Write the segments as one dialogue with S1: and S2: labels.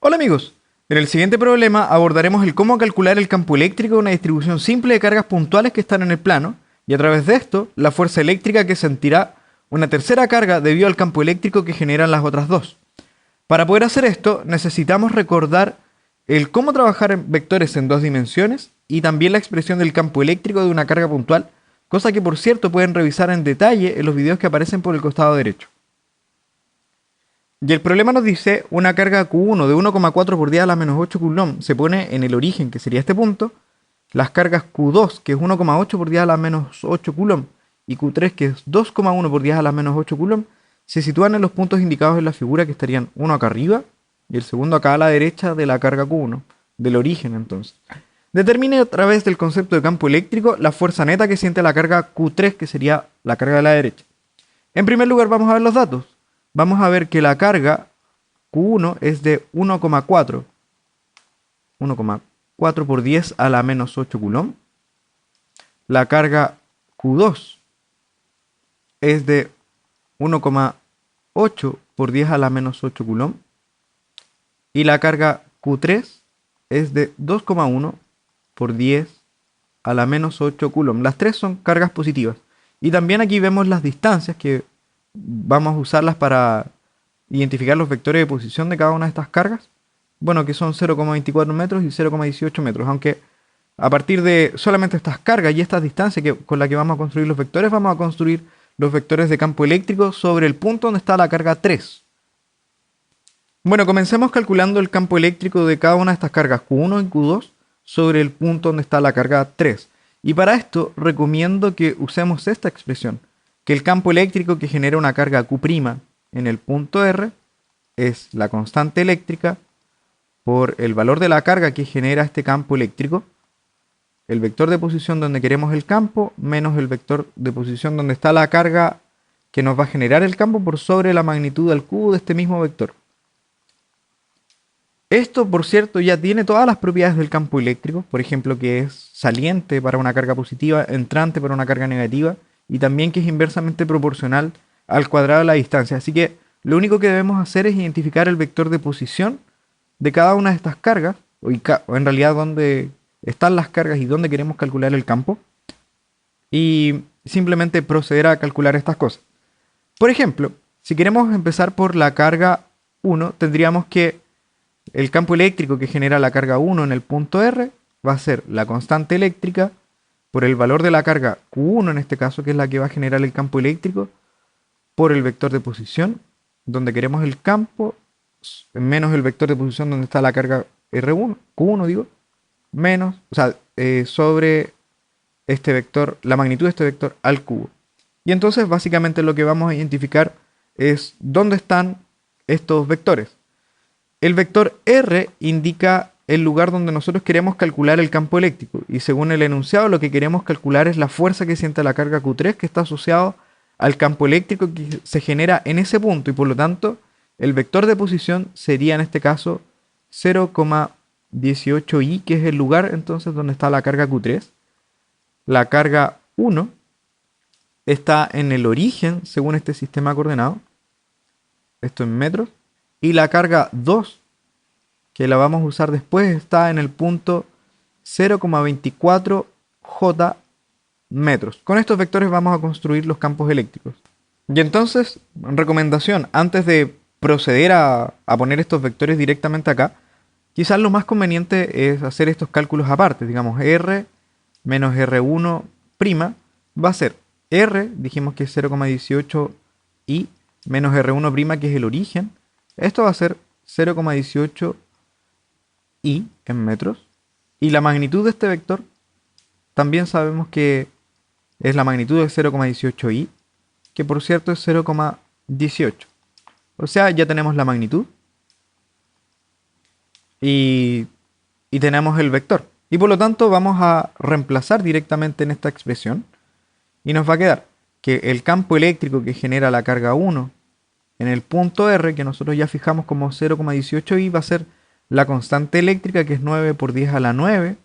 S1: Hola amigos, en el siguiente problema abordaremos el cómo calcular el campo eléctrico de una distribución simple de cargas puntuales que están en el plano, y a través de esto, la fuerza eléctrica que sentirá una tercera carga debido al campo eléctrico que generan las otras dos. Para poder hacer esto, necesitamos recordar el cómo trabajar en vectores en dos dimensiones y también la expresión del campo eléctrico de una carga puntual, cosa que por cierto pueden revisar en detalle en los videos que aparecen por el costado derecho. Y el problema nos dice una carga Q1 de 1,4 por 10 a la menos 8 coulomb se pone en el origen, que sería este punto. Las cargas Q2, que es 1,8 por 10 a la menos 8 coulomb, y Q3, que es 2,1 por 10 a la menos 8 coulomb, se sitúan en los puntos indicados en la figura, que estarían uno acá arriba y el segundo acá a la derecha de la carga Q1, del origen entonces. Determine a través del concepto de campo eléctrico la fuerza neta que siente la carga Q3, que sería la carga de la derecha. En primer lugar vamos a ver los datos. Vamos a ver que la carga Q1 es de 1,4 por 10 a la menos 8 coulomb. La carga Q2 es de 1,8 por 10 a la menos 8 coulomb. Y la carga Q3 es de 2,1 por 10 a la menos 8 coulomb. Las tres son cargas positivas. Y también aquí vemos las distancias que vamos a usarlas para identificar los vectores de posición de cada una de estas cargas. Bueno, que son 0,24 metros y 0,18 metros. Aunque a partir de solamente estas cargas y estas distancias con las que vamos a construir los vectores, vamos a construir los vectores de campo eléctrico sobre el punto donde está la carga 3. Bueno, comencemos calculando el campo eléctrico de cada una de estas cargas Q1 y Q2 sobre el punto donde está la carga 3. Y para esto recomiendo que usemos esta expresión, que el campo eléctrico que genera una carga Q' en el punto R es la constante eléctrica por el valor de la carga que genera este campo eléctrico, el vector de posición donde queremos el campo, menos el vector de posición donde está la carga que nos va a generar el campo por sobre la magnitud al cubo de este mismo vector. Esto, por cierto, ya tiene todas las propiedades del campo eléctrico, por ejemplo, que es saliente para una carga positiva, entrante para una carga negativa, y también que es inversamente proporcional al cuadrado de la distancia. Así que lo único que debemos hacer es identificar el vector de posición de cada una de estas cargas, o en realidad dónde están las cargas y dónde queremos calcular el campo, y simplemente proceder a calcular estas cosas. Por ejemplo, si queremos empezar por la carga 1, tendríamos que el campo eléctrico que genera la carga 1 en el punto R va a ser la constante eléctrica por el valor de la carga Q1 en este caso, que es la que va a generar el campo eléctrico, por el vector de posición, donde queremos el campo, menos el vector de posición donde está la carga R1, Q1 digo, menos, sobre este vector, la magnitud de este vector al cubo. Y entonces básicamente lo que vamos a identificar es dónde están estos vectores. El vector R indica el lugar donde nosotros queremos calcular el campo eléctrico, y según el enunciado lo que queremos calcular es la fuerza que siente la carga Q3, que está asociado al campo eléctrico que se genera en ese punto, y por lo tanto el vector de posición sería en este caso 0,18i, que es el lugar entonces donde está la carga Q3. La carga 1 está en el origen según este sistema coordenado, esto en metros. Y la carga 2, que la vamos a usar después, está en el punto 0,24j metros. Con estos vectores vamos a construir los campos eléctricos. Y entonces, recomendación, antes de proceder a poner estos vectores directamente acá, quizás lo más conveniente es hacer estos cálculos aparte. Digamos, R menos R1' va a ser R, dijimos que es 0,18i, menos R1', que es el origen. Esto va a ser 0,18i en metros. Y la magnitud de este vector también sabemos que es la magnitud de 0,18i, que por cierto es 0,18. O sea, ya tenemos la magnitud y tenemos el vector. Y por lo tanto vamos a reemplazar directamente en esta expresión. Y nos va a quedar que el campo eléctrico que genera la carga 1 en el punto R, que nosotros ya fijamos como 0,18i, va a ser la constante eléctrica, que es 9 por 10 a la 9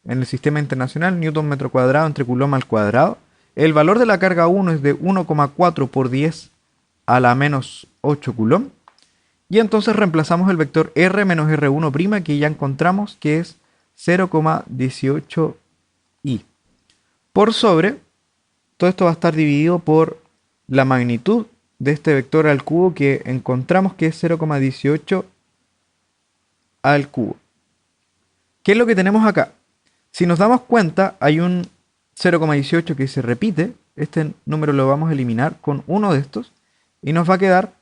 S1: en el sistema internacional, newton metro cuadrado entre coulomb al cuadrado. El valor de la carga 1 es de 1,4 por 10 a la menos 8 coulomb. Y entonces reemplazamos el vector r menos r1' que ya encontramos que es 0,18i. Por sobre, todo esto va a estar dividido por la magnitud de este vector al cubo que encontramos que es 0,18 al cubo. ¿Qué es lo que tenemos acá? Si nos damos cuenta, hay un 0,18 que se repite. Este número lo vamos a eliminar con uno de estos y nos va a quedar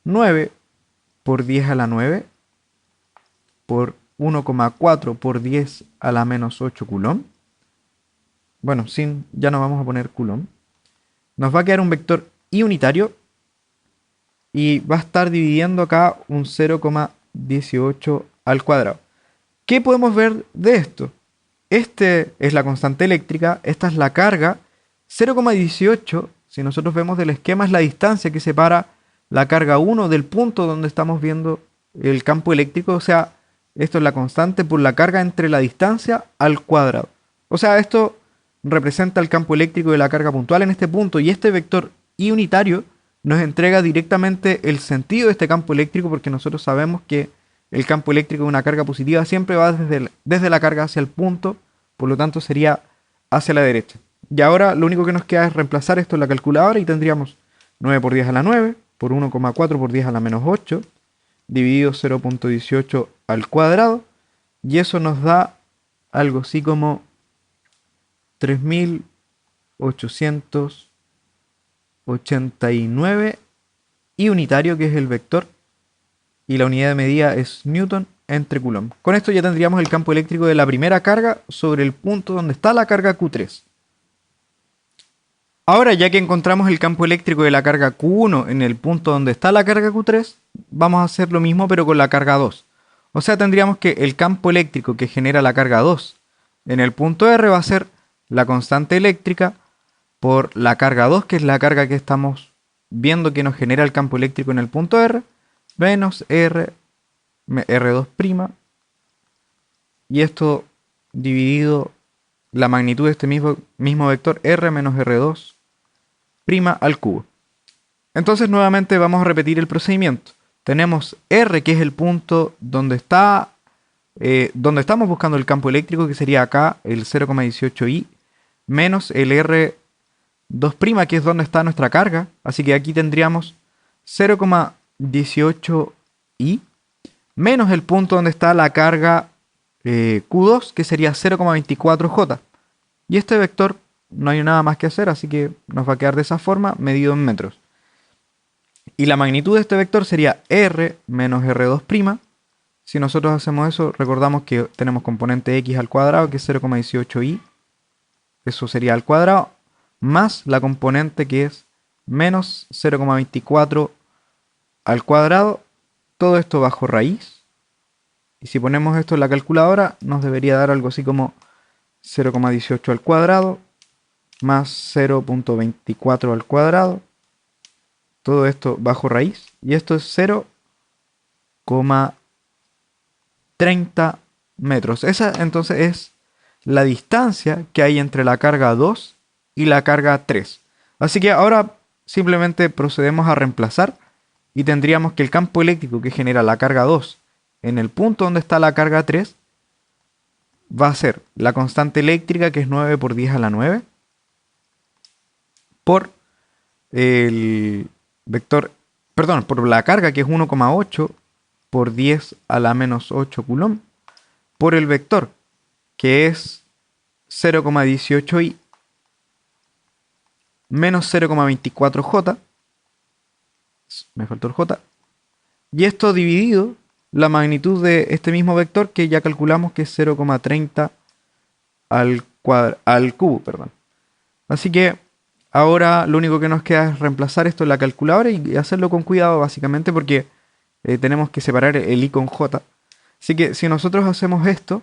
S1: 9 por 10 a la 9 por 1,4 por 10 a la menos 8 coulomb. Bueno, ya no vamos a poner coulomb. Nos va a quedar un vector i unitario y va a estar dividiendo acá un 0,18 al cuadrado. ¿Qué podemos ver de esto? Este es la constante eléctrica, esta es la carga. 0,18, si nosotros vemos del esquema, es la distancia que separa la carga 1 del punto donde estamos viendo el campo eléctrico. O sea, esto es la constante por la carga entre la distancia al cuadrado. O sea, esto representa el campo eléctrico de la carga puntual en este punto, y este vector i unitario nos entrega directamente el sentido de este campo eléctrico, porque nosotros sabemos que el campo eléctrico de una carga positiva siempre va desde la carga hacia el punto, por lo tanto sería hacia la derecha. Y ahora lo único que nos queda es reemplazar esto en la calculadora y tendríamos 9 por 10 a la 9 por 1,4 por 10 a la menos 8 dividido 0,18 al cuadrado, y eso nos da algo así como 3889 y unitario, que es el vector, y la unidad de medida es newton entre coulomb. Con esto ya tendríamos el campo eléctrico de la primera carga sobre el punto donde está la carga Q3. Ahora, ya que encontramos el campo eléctrico de la carga Q1 en el punto donde está la carga Q3, vamos a hacer lo mismo pero con la carga 2. O sea, tendríamos que el campo eléctrico que genera la carga 2 en el punto R va a ser la constante eléctrica por la carga 2, que es la carga que estamos viendo que nos genera el campo eléctrico en el punto R, menos R2', y esto dividido la magnitud de este mismo vector R menos R2' al cubo. Entonces nuevamente vamos a repetir el procedimiento. Tenemos R, que es el punto donde estamos buscando el campo eléctrico, que sería acá el 0,18i, menos el R2', que es donde está nuestra carga. Así que aquí tendríamos 0,18i menos el punto donde está la carga Q2, que sería 0,24j. Y este vector no hay nada más que hacer, así que nos va a quedar de esa forma, medido en metros. Y la magnitud de este vector sería R menos R2'. Si nosotros hacemos eso, recordamos que tenemos componente x al cuadrado, que es 0,18i. Eso sería al cuadrado, más la componente que es menos 0,24 al cuadrado. Todo esto bajo raíz. Y si ponemos esto en la calculadora, nos debería dar algo así como 0,18 al cuadrado más 0,24 al cuadrado. Todo esto bajo raíz. Y esto es 0,30 metros. Esa entonces es la distancia que hay entre la carga 2 y la carga 3. Así que ahora simplemente procedemos a reemplazar y tendríamos que el campo eléctrico que genera la carga 2 en el punto donde está la carga 3 va a ser la constante eléctrica, que es 9 por 10 a la 9, por el vector, perdón, por la carga, que es 1,8 por 10 a la menos 8 coulomb, por el vector, que es 0,18i menos 0,24j, me faltó el j, y esto dividido la magnitud de este mismo vector, que ya calculamos que es 0,30 al cubo, perdón. Así que ahora lo único que nos queda es reemplazar esto en la calculadora y hacerlo con cuidado, básicamente, porque tenemos que separar el i con j. Así que si nosotros hacemos esto,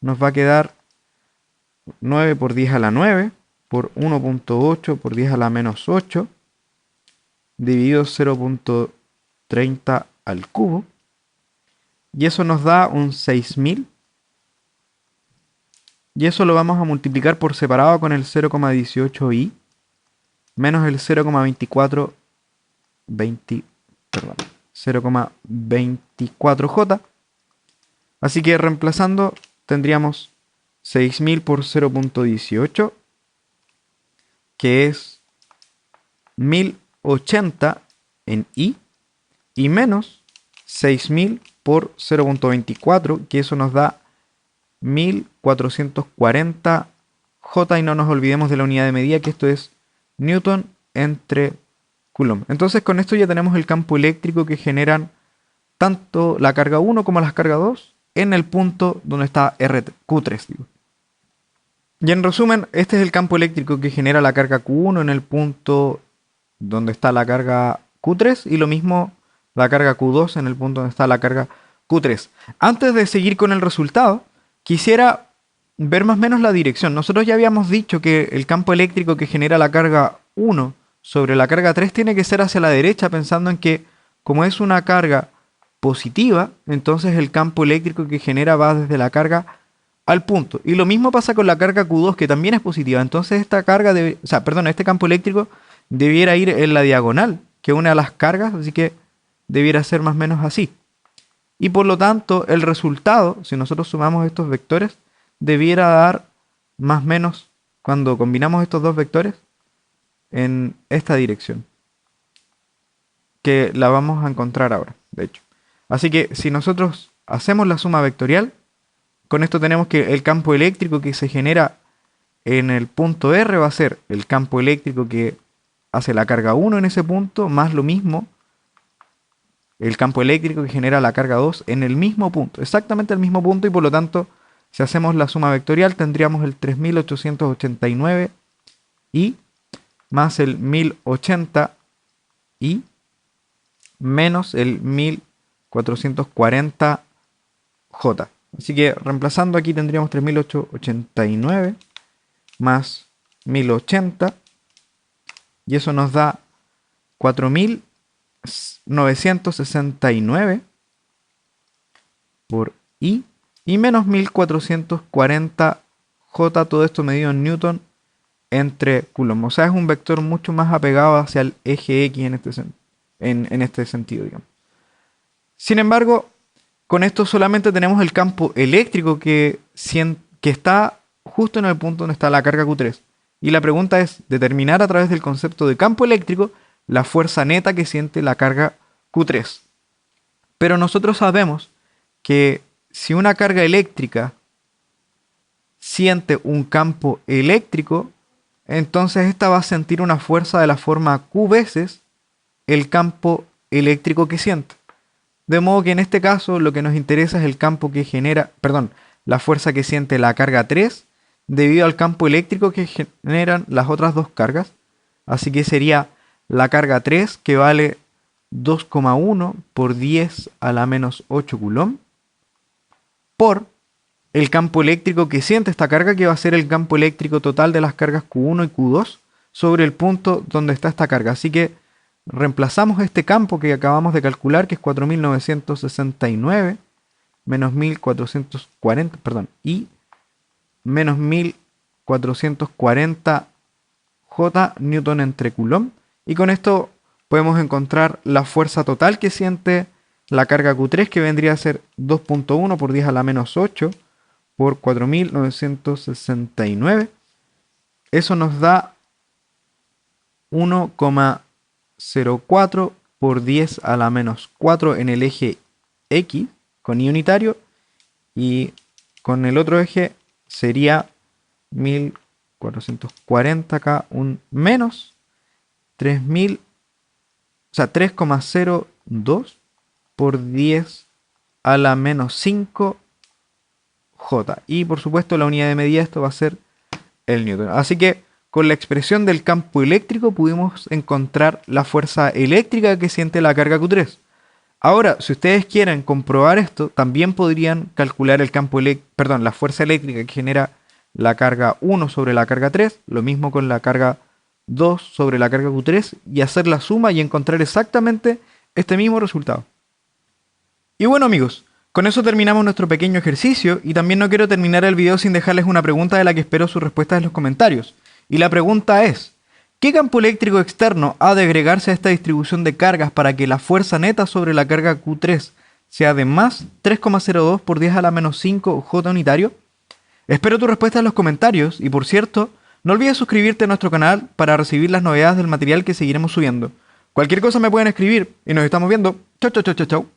S1: nos va a quedar 9 por 10 a la 9 por 1,8 por 10 a la menos 8 dividido 0,30 al cubo. Y eso nos da un 6000. Y eso lo vamos a multiplicar por separado con el 0,18i menos el 0,2420, perdón, 0,24J. Así que reemplazando tendríamos 6000 por 0,18, que es 1080 en I, y menos 6000 por 0,24, que eso nos da 1440 J, y no nos olvidemos de la unidad de medida, que esto es Newton entre Coulomb. Entonces con esto ya tenemos el campo eléctrico que generan tanto la carga 1 como la carga 2 en el punto donde está Q3, digo. Y en resumen, este es el campo eléctrico que genera la carga Q1 en el punto donde está la carga Q3, y lo mismo la carga Q2 en el punto donde está la carga Q3. Antes de seguir con el resultado, quisiera ver más o menos la dirección. Nosotros ya habíamos dicho que el campo eléctrico que genera la carga 1 sobre la carga 3 tiene que ser hacia la derecha, pensando en que como es una carga positiva, entonces el campo eléctrico que genera va desde la carga al punto. Y lo mismo pasa con la carga Q2, que también es positiva. Entonces esta carga este campo eléctrico debiera ir en la diagonal que une a las cargas, así que debiera ser más o menos así. Y por lo tanto, el resultado, si nosotros sumamos estos vectores, debiera dar más o menos, cuando combinamos estos dos vectores, en esta dirección, que la vamos a encontrar ahora, de hecho. Así que si nosotros hacemos la suma vectorial, con esto tenemos que el campo eléctrico que se genera en el punto R va a ser el campo eléctrico que hace la carga 1 en ese punto, más lo mismo el campo eléctrico que genera la carga 2 en el mismo punto, exactamente el mismo punto, y por lo tanto, si hacemos la suma vectorial, tendríamos el 3889 y más el 1080 y menos el 1440 J. Así que reemplazando aquí tendríamos 3889 más 1080, y eso nos da 4969 por I, y menos 1440 J, todo esto medido en Newton entre Coulomb. O sea, es un vector mucho más apegado hacia el eje X en este sentido, digamos. Sin embargo, con esto solamente tenemos el campo eléctrico que está justo en el punto donde está la carga Q3. Y la pregunta es determinar a través del concepto de campo eléctrico la fuerza neta que siente la carga Q3. Pero nosotros sabemos que si una carga eléctrica siente un campo eléctrico, entonces esta va a sentir una fuerza de la forma Q veces el campo eléctrico que siente. De modo que en este caso lo que nos interesa es el campo que genera, la fuerza que siente la carga 3 debido al campo eléctrico que generan las otras dos cargas. Así que sería la carga 3, que vale 2,1 por 10 a la menos 8 Coulomb, por el campo eléctrico que siente esta carga, que va a ser el campo eléctrico total de las cargas Q1 y Q2 sobre el punto donde está esta carga. Así que reemplazamos este campo que acabamos de calcular, que es 4969 menos 1440, y menos 1440 J Newton entre Coulomb. Y con esto podemos encontrar la fuerza total que siente la carga Q3, que vendría a ser 2,1 por 10 a la menos 8 por 4969. Eso nos da 1,04 por 10 a la menos 4 en el eje X con I unitario, y con el otro eje sería 1440 acá, un menos 3000, o sea, 3,02 por 10 a la menos 5 J. Y por supuesto la unidad de medida de esto va a ser el Newton. Así que con la expresión del campo eléctrico pudimos encontrar la fuerza eléctrica que siente la carga Q3. Ahora, si ustedes quieren comprobar esto, también podrían calcular el campo la fuerza eléctrica que genera la carga 1 sobre la carga 3, lo mismo con la carga 2 sobre la carga Q3, y hacer la suma y encontrar exactamente este mismo resultado. Y bueno, amigos, con eso terminamos nuestro pequeño ejercicio, y también no quiero terminar el video sin dejarles una pregunta de la que espero sus respuestas en los comentarios. Y la pregunta es: ¿Qué campo eléctrico externo ha de agregarse a esta distribución de cargas para que la fuerza neta sobre la carga Q3 sea de más 3,02 por 10 a la menos 5 J unitario? Espero tu respuesta en los comentarios y, por cierto, no olvides suscribirte a nuestro canal para recibir las novedades del material que seguiremos subiendo. Cualquier cosa me pueden escribir y nos estamos viendo. Chau, chau, chau, chau, chau.